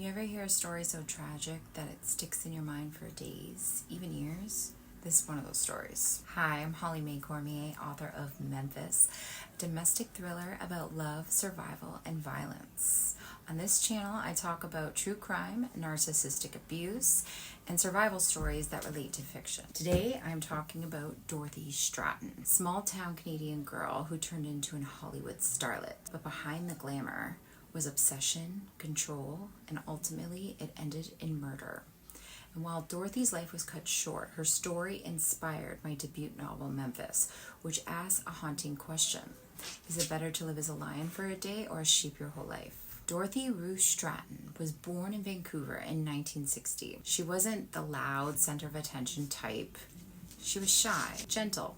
You ever hear a story so tragic that it sticks in your mind for days, even years? This is one of those stories. Hi, I'm Holly Mae Cormier, author of Memphis, a domestic thriller about love, survival, and violence. On this channel, I talk about true crime, narcissistic abuse, and survival stories that relate to fiction. Today, I'm talking about Dorothy Stratten, small-town Canadian girl who turned into a Hollywood starlet. But behind the glamour was obsession, control, and ultimately it ended in murder. And while Dorothy's life was cut short, her story inspired my debut novel, Memphis, which asks a haunting question. Is it better to live as a lion for a day or a sheep your whole life? Dorothy Ruth Stratten was born in Vancouver in 1960. She wasn't the loud, center of attention type. She was shy, gentle,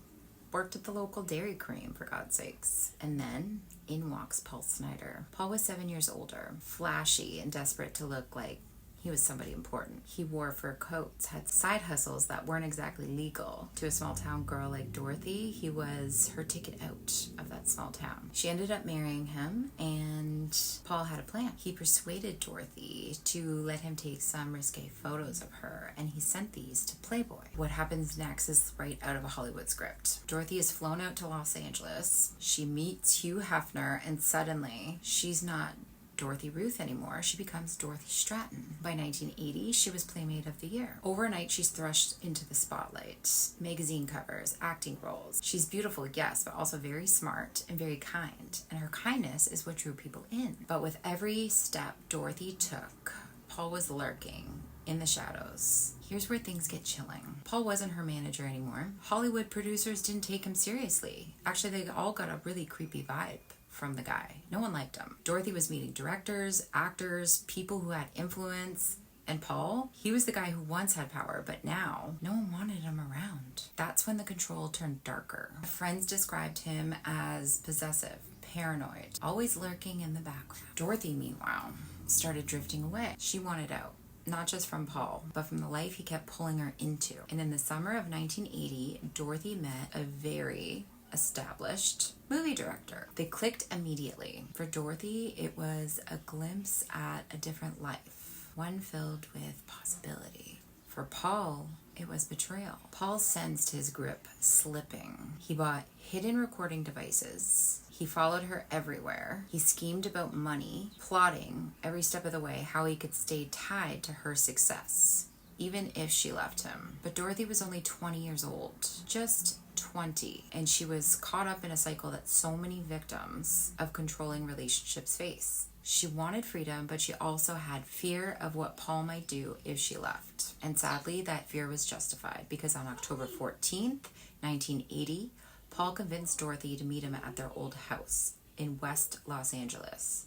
worked at the local dairy cream, for God's sakes. And then in walks Paul Snider. Paul was 7 years older, flashy and desperate to look like he was somebody important. He wore fur coats, had side hustles that weren't exactly legal. To a small town girl like Dorothy, he was her ticket out of that small town. She ended up marrying him, and Paul had a plan. He persuaded Dorothy to let him take some risque photos of her, and he sent these to Playboy. What happens next is right out of a Hollywood script. Dorothy is flown out to Los Angeles. She meets Hugh Hefner, and suddenly she's not Dorothy Ruth anymore. She becomes Dorothy Stratten. By 1980, she was Playmate of the Year. Overnight, she's thrust into the spotlight. Magazine covers, acting roles. She's beautiful, yes, but also very smart and very kind. And her kindness is what drew people in. But with every step Dorothy took, Paul was lurking in the shadows. Here's where things get chilling. Paul wasn't her manager anymore. Hollywood producers didn't take him seriously. Actually, they all got a really creepy vibe from the guy. No one liked him. Dorothy was meeting directors, actors, people who had influence. And Paul, he was the guy who once had power, but now no one wanted him around. That's when the control turned darker. Friends described him as possessive, paranoid, always lurking in the background. Dorothy, meanwhile, started drifting away. She wanted out. Not just from Paul, but from the life he kept pulling her into. And in the summer of 1980, Dorothy met a very established movie director. They clicked immediately. For Dorothy, it was a glimpse at a different life, one filled with possibility. For Paul, it was betrayal. Paul sensed his grip slipping. He bought hidden recording devices. He followed her everywhere. He schemed about money, plotting every step of the way how he could stay tied to her success, even if she left him. But Dorothy was only 20 years old, just 20, and she was caught up in a cycle that so many victims of controlling relationships face. She wanted freedom, but she also had fear of what Paul might do if she left. And sadly, that fear was justified, because on October 14th, 1980, Paul convinced Dorothy to meet him at their old house in West Los Angeles.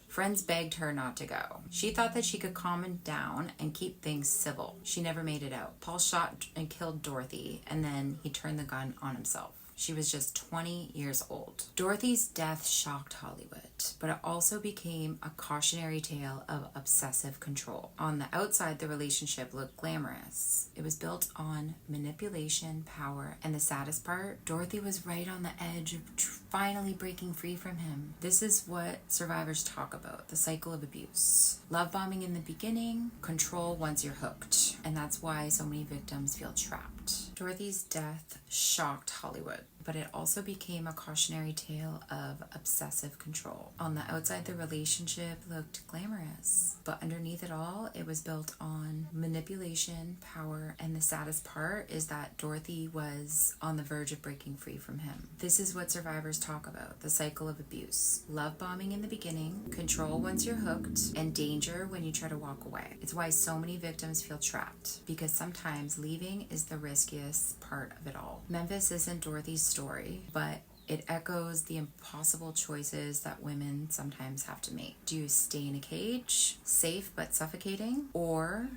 Friends begged her not to go. She thought that she could calm him down and keep things civil. She never made it out. Paul shot and killed Dorothy, and then he turned the gun on himself. She was just 20 years old. Dorothy's death shocked Hollywood, but it also became a cautionary tale of obsessive control. On the outside, the relationship looked glamorous. It was built on manipulation, power, and the saddest part, Dorothy was right on the edge of finally breaking free from him. This is what survivors talk about, the cycle of abuse. Love bombing in the beginning, control once you're hooked. And that's why so many victims feel trapped. Dorothy's death shocked Hollywood, but it also became a cautionary tale of obsessive control. On the outside, the relationship looked glamorous, but underneath it all, it was built on manipulation, power, and the saddest part is that Dorothy was on the verge of breaking free from him. This is what survivors talk about, the cycle of abuse. Love bombing in the beginning, control once you're hooked, and danger when you try to walk away. It's why so many victims feel trapped, because sometimes leaving is the riskiest part of it all. Memphis isn't Dorothy's story, but it echoes the impossible choices that women sometimes have to make. Do you stay in a cage, safe but suffocating, or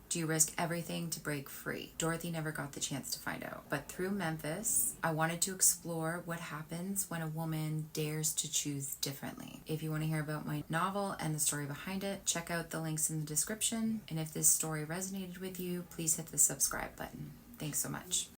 do you risk everything to break free? Dorothy never got the chance to find out. But through Memphis, I wanted to explore what happens when a woman dares to choose differently. If you want to hear about my novel and the story behind it, check out the links in the description. And if this story resonated with you, please hit the subscribe button. Thanks so much.